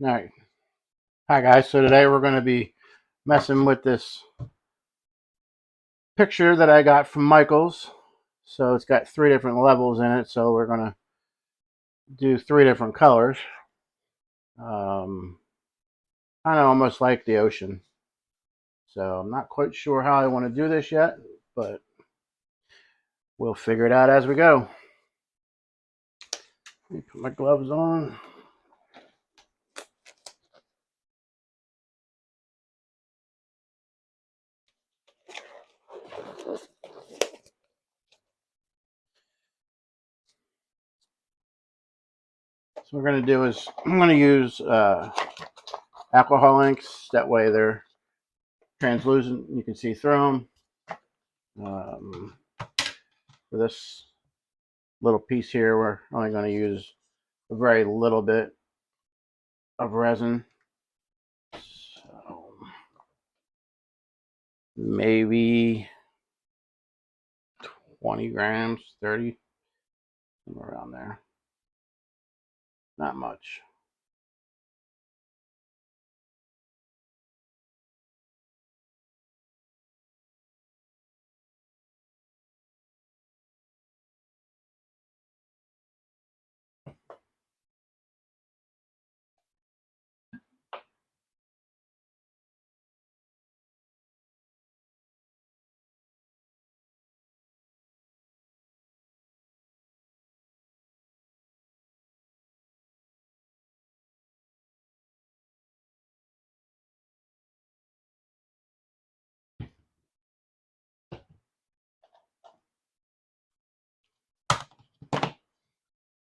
All right. Hi, guys. So today we're going to be messing with this picture that I got from Michael's. So it's got 3 different levels in it. So we're going to do 3 different colors. Kind of almost like the ocean. So I'm not quite sure how I want to do this yet, but we'll figure it out as we go. Let me put my gloves on. So what we're going to do is I'm going to use alcohol inks. That way they're translucent. You can see through them. For this little piece here, we're only going to use a very little bit of resin. So maybe 20 grams, 30, somewhere around there. Not much.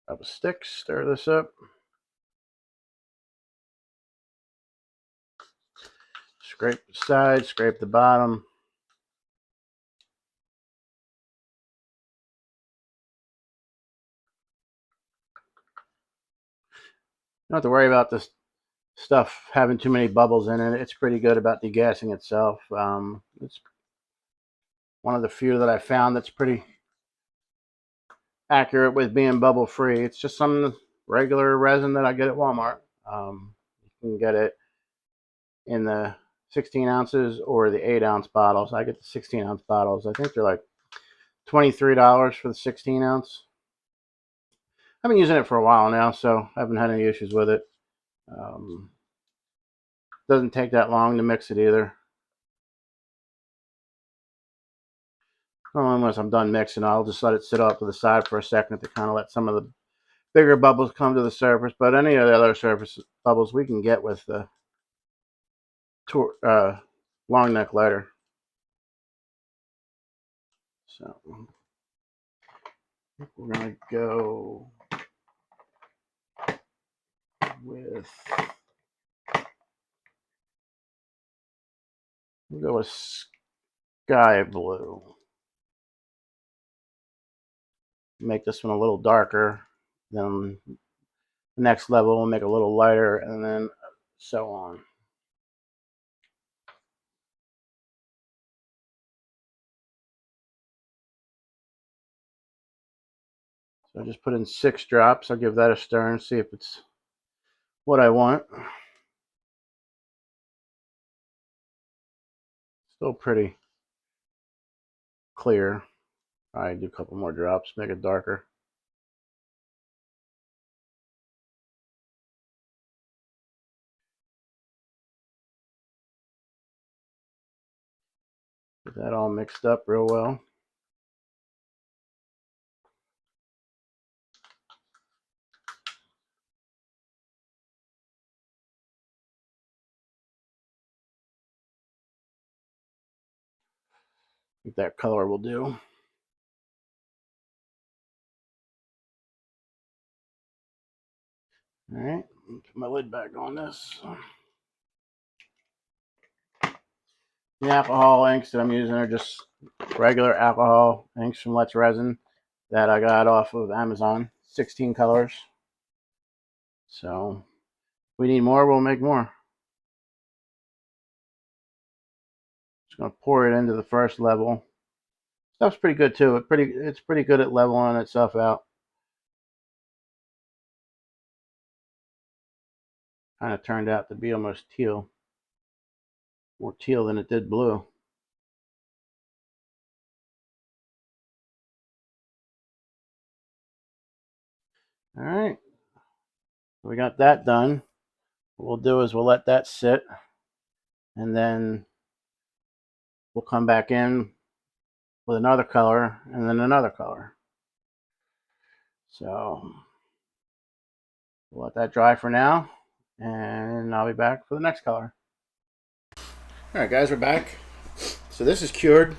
Grab a stick, stir this up. Scrape the side, scrape the bottom. You don't have to worry about this stuff having too many bubbles in it. It's pretty good about degassing itself. It's one of the few that I found that's pretty accurate with being bubble free. It's just some regular resin that I get at Walmart. You can get it in the 16 ounces or the 8-ounce bottles. I get the 16-ounce bottles. I think they're like $23 for the 16-ounce. I've been using it for a while now, so I haven't had any issues with it. Doesn't take that long to mix it either. Well, once I'm done mixing, I'll just let it sit off to the side for a second to kind of let some of the bigger bubbles come to the surface. But any of the other surface bubbles we can get with the long neck lighter. So we're going to go with sky blue. Make this one a little darker. Then the next level we'll make it a little lighter, and then so on. So I just put in 6 drops. I'll give that a stir and see if it's what I want. Still pretty clear. I do a couple more drops, make it darker. Get that all mixed up real well. I think that color will do. All right, put my lid back on this. The alcohol inks that I'm using are just regular alcohol inks from Let's Resin that I got off of Amazon. 16 colors. So if we need more, we'll make more. Just gonna pour it into the first level. Stuff's pretty good too. It's pretty good at leveling itself out. kind of turned out to be almost teal. More teal than it did blue. All right, we got that done. What we'll do is we'll let that sit, and then we'll come back in with another color and then another color. So we'll let that dry for now, and I'll be back for the next color. All right, guys, we're back. So this is cured.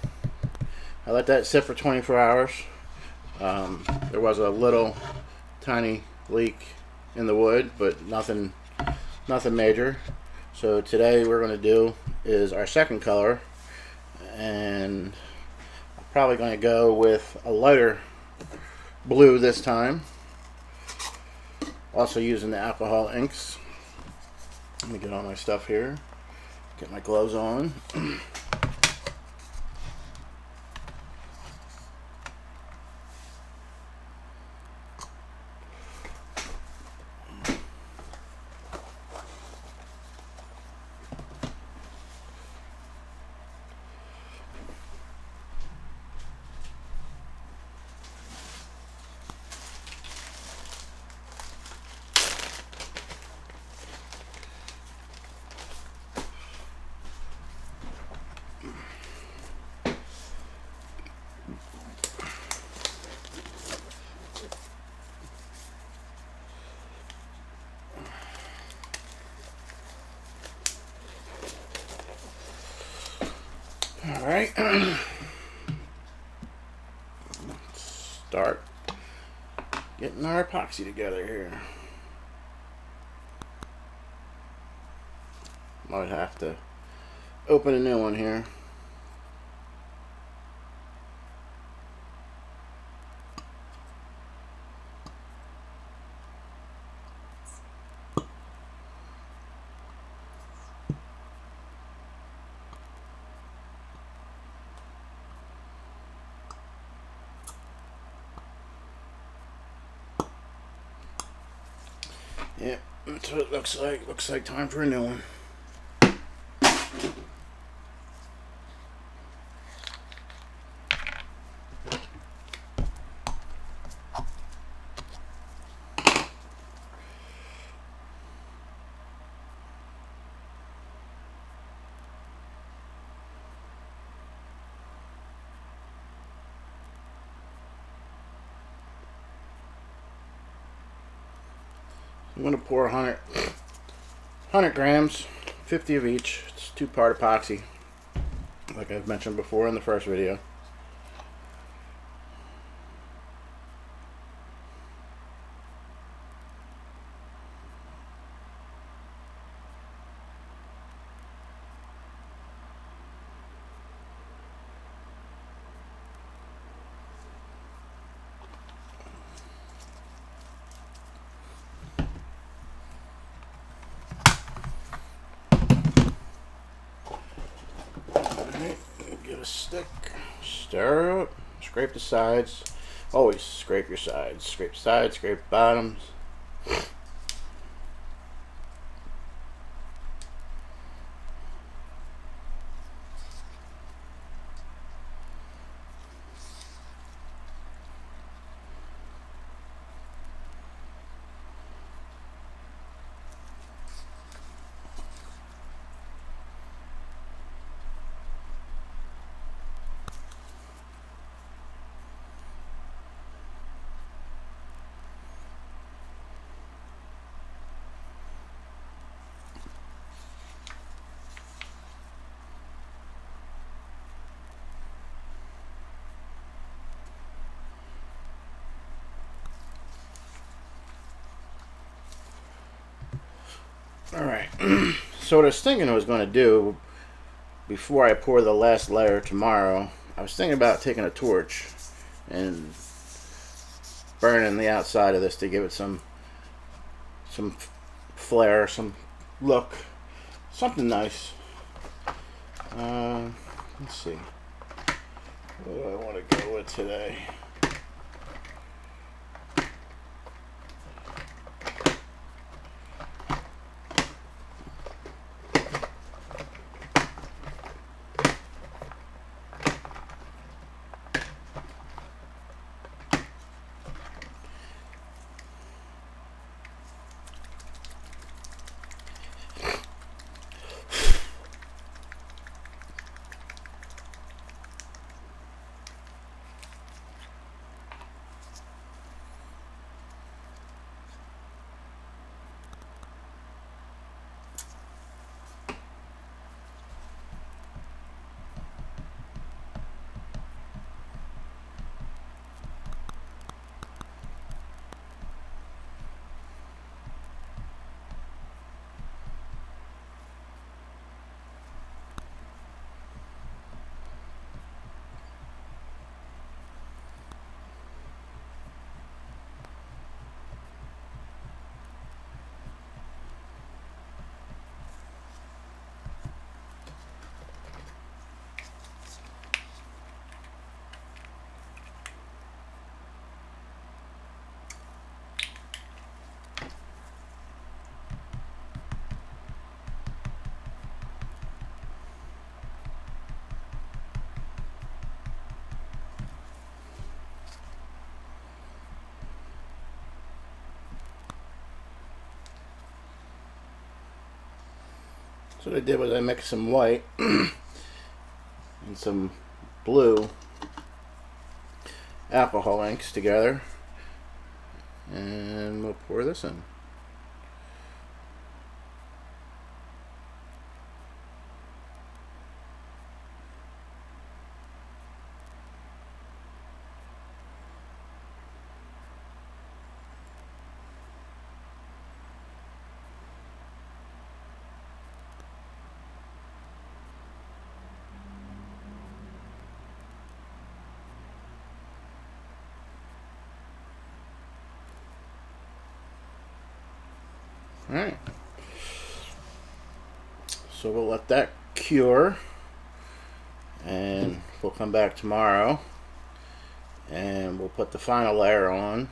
I let that sit for 24 hours. There was a little tiny leak in the wood, but nothing major. So today we're going to do is our second color, and I'm probably going to go with a lighter blue this time. Also using the alcohol inks. Let me get all my stuff here. Get my gloves on. All right. Let's start getting our epoxy together here. Might have to open a new one here. Yep, that's what it looks like. Looks like time for a new one. I'm going to pour 100 grams, 50 of each. It's 2-part epoxy, like I've mentioned before in the first video. Get a stick, stir it, scrape the sides. Always scrape your sides. Scrape sides, scrape bottoms. Alright, so what I was thinking I was going to do before I pour the last layer tomorrow, I was thinking about taking a torch and burning the outside of this to give it some flair, some look, something nice. Let's see, what do I want to go with today? So what I did was I mixed some white and some blue alcohol inks together, and we'll pour this in. Alright, so we'll let that cure, and we'll come back tomorrow and we'll put the final layer on.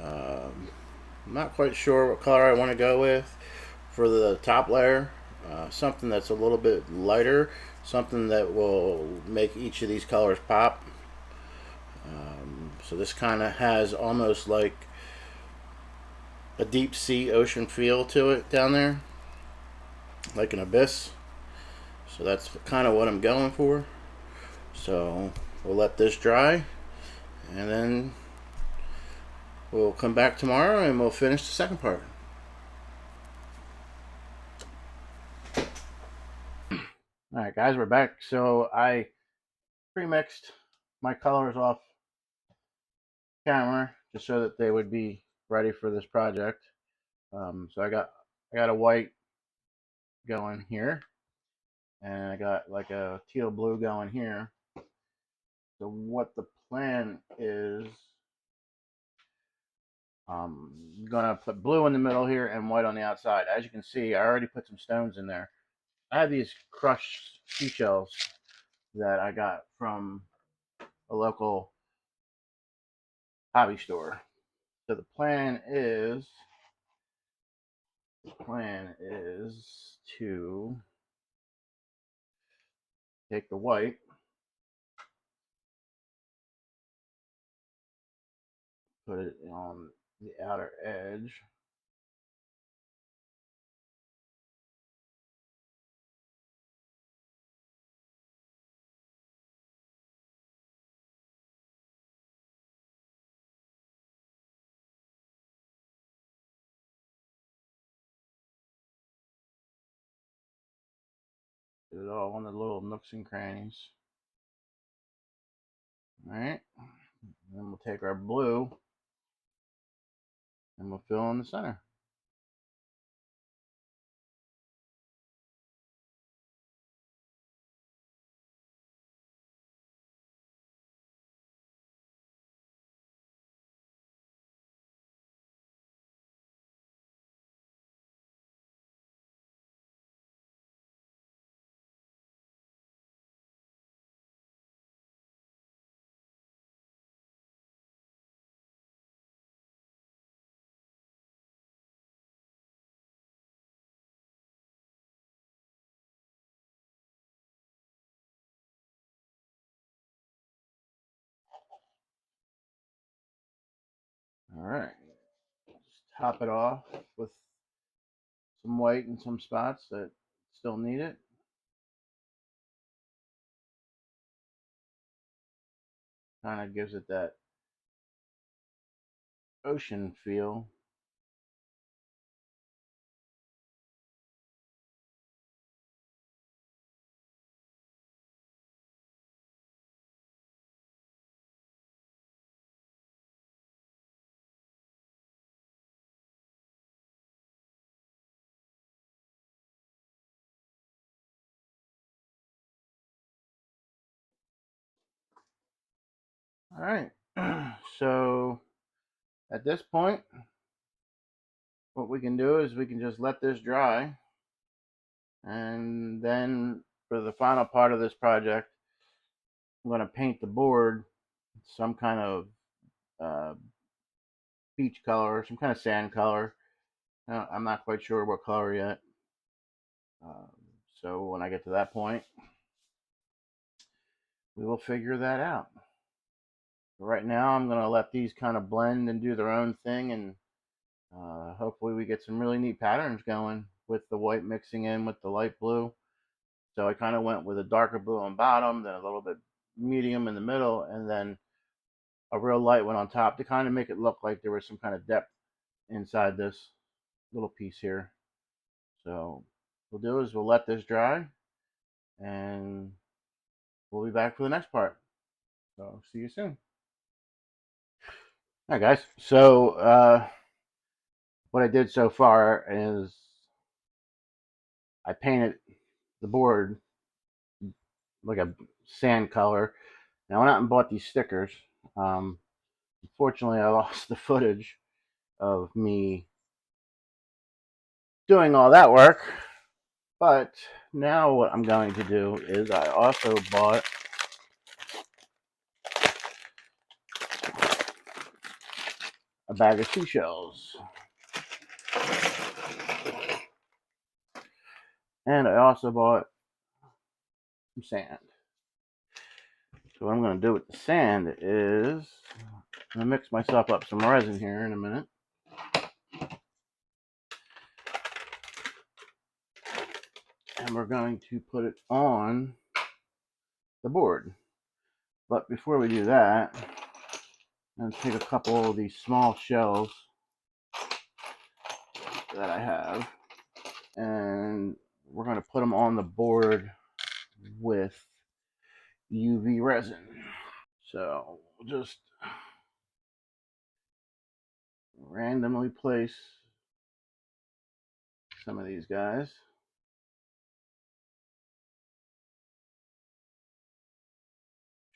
I'm not quite sure what color I want to go with for the top layer. Something that's a little bit lighter, something that will make each of these colors pop. So this kind of has almost like a deep sea ocean feel to it down there, like an abyss. So that's kind of what I'm going for. So we'll let this dry, and then we'll come back tomorrow and we'll finish the second part. Alright guys, we're back. So I pre-mixed my colors off camera just so that they would be ready for this project. So I got a white going here, and I got like a teal blue going here. So what the plan is, I'm gonna put blue in the middle here and white on the outside. As you can see, I already put some stones in there. I have these crushed seashells that I got from a local hobby store. So the plan is to take the white, put it on the outer edge, get it all on the little nooks and crannies. Alright, then we'll take our blue and we'll fill in the center. Alright, just top it off with some white in some spots that still need it. Kind of gives it that ocean feel. Alright, so at this point, what we can do is we can just let this dry, and then for the final part of this project, I'm going to paint the board some kind of uh, beach color, some kind of sand color. I'm not quite sure what color yet. Uh, so when I get to that point, we will figure that out. Right now, I'm going to let these kind of blend and do their own thing, and hopefully we get some really neat patterns going. with the white mixing in with the light blue. So I kind of went with a darker blue on bottom, then a little bit medium in the middle, and then a real light one on top to kind of make it look like there was some kind of depth inside this little piece here. So what we'll do is we'll let this dry, and we'll be back for the next part. So see you soon. All right, guys. So what I did so far is I painted the board like a sand color. Now I went out and bought these stickers. Um, Unfortunately, I lost the footage of me doing all that work. But now what I'm going to do is I also bought a bag of seashells. And I also bought some sand. So what I'm going to do with the sand is I'm going to mix myself up some resin here in a minute. And we're going to put it on the board. But before we do that, I'm going to take a couple of these small shells that I have, and we're going to put them on the board with UV resin. So we'll just randomly place some of these guys.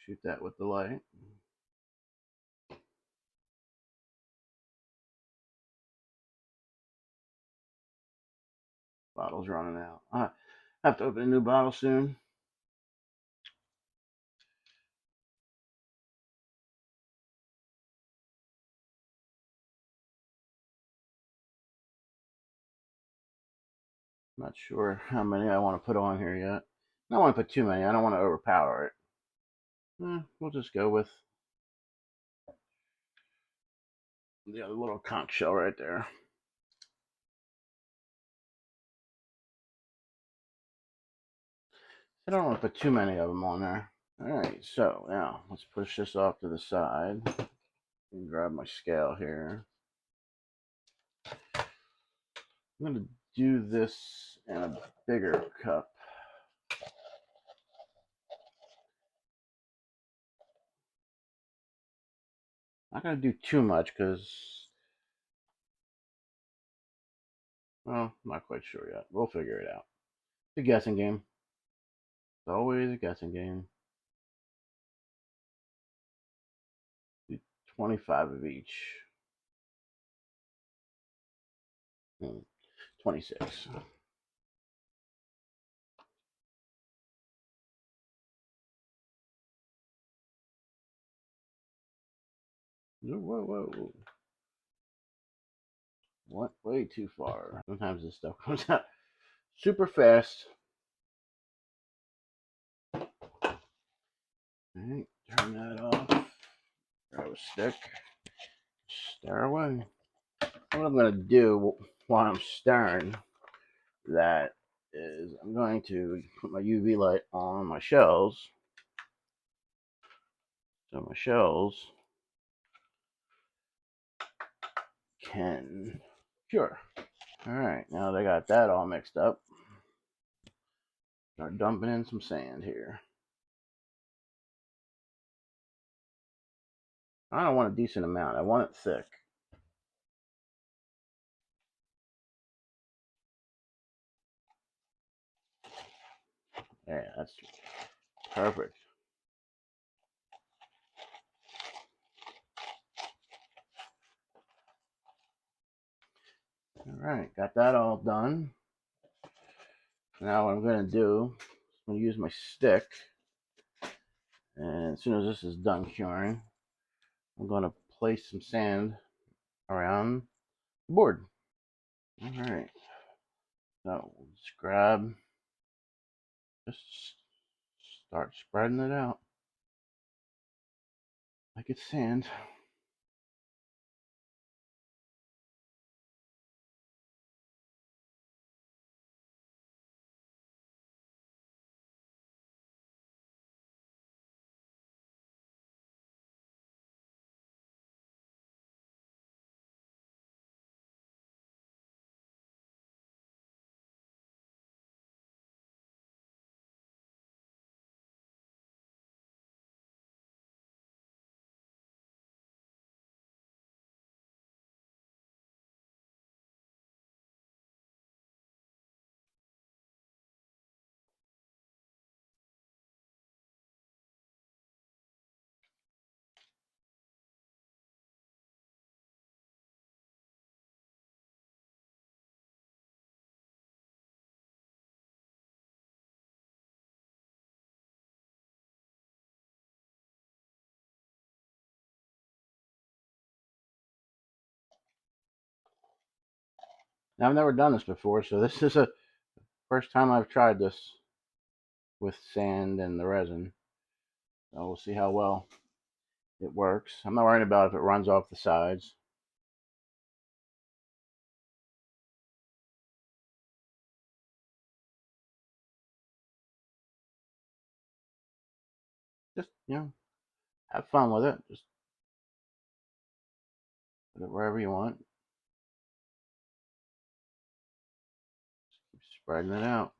Shoot that with the light. Bottle's running out. I have to open a new bottle soon. Not sure how many I want to put on here yet. I don't want to put too many. I don't want to overpower it. We'll just go with the other little conch shell right there. I don't want to put too many of them on there. Alright, so now let's push this off to the side and grab my scale here. I'm going to do this in a bigger cup. Not going to do too much because, well, I'm not quite sure yet. We'll figure it out. It's a guessing game. It's always a guessing game. Do 25 of each. 26. Whoa, whoa. Went way too far. Sometimes this stuff comes out super fast. Alright, turn that off. Grab a stick. Stir away. What I'm going to do while I'm stirring that is I'm going to put my UV light on my shells. So my shells can cure. Alright, now that I got that all mixed up, start dumping in some sand here. I don't want a decent amount. I want it thick. Yeah, that's perfect. Alright, got that all done. Now what I'm going to do is I'm going to use my stick, and as soon as this is done curing, I'm going to place some sand around the board. Alright, so let's grab, just start spreading it out like it's sand. Now, I've never done this before, so this is a first time I've tried this with sand and the resin. So we'll see how well it works. I'm not worried about if it runs off the sides. Just, have fun with it. Just put it wherever you want. Keep spreading it out.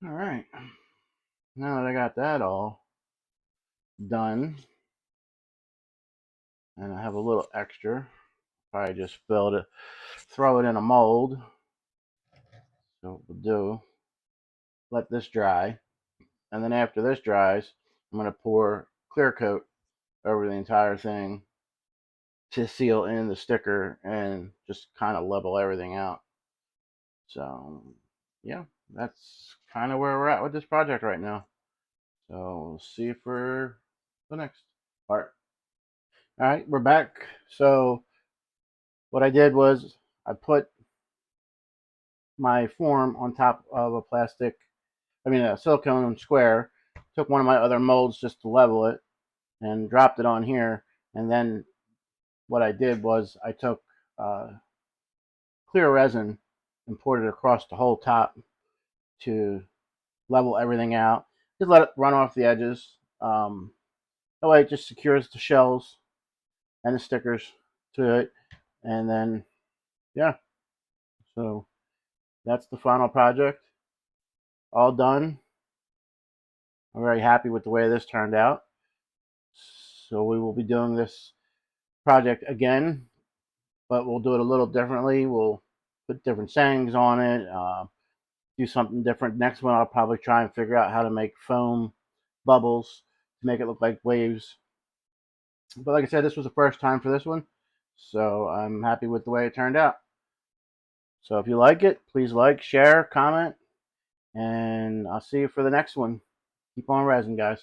All right. Now that I got that all done, and I have a little extra, probably just build it, throw it in a mold. So what we'll do, let this dry, and then after this dries, I'm going to pour clear coat over the entire thing to seal in the sticker and just kind of level everything out. So yeah, that's kind of where we're at with this project right now. So we'll see for the next part. All right, we're back. So what I did was I put my form on top of a silicone square, took one of my other molds just to level it and dropped it on here. And then what I did was I took clear resin and poured it across the whole top to level everything out. Just let it run off the edges. That way it just secures the shells and the stickers to it. And then, yeah, so that's the final project. All done. I'm very happy with the way this turned out. So we will be doing this project again, but we'll do it a little differently. We'll put different sayings on it, do something different. Next one, I'll probably try and figure out how to make foam bubbles to make it look like waves. But like I said, this was the first time for this one, so I'm happy with the way it turned out. So if you like it, please like, share, comment, and I'll see you for the next one. Keep on resin, guys.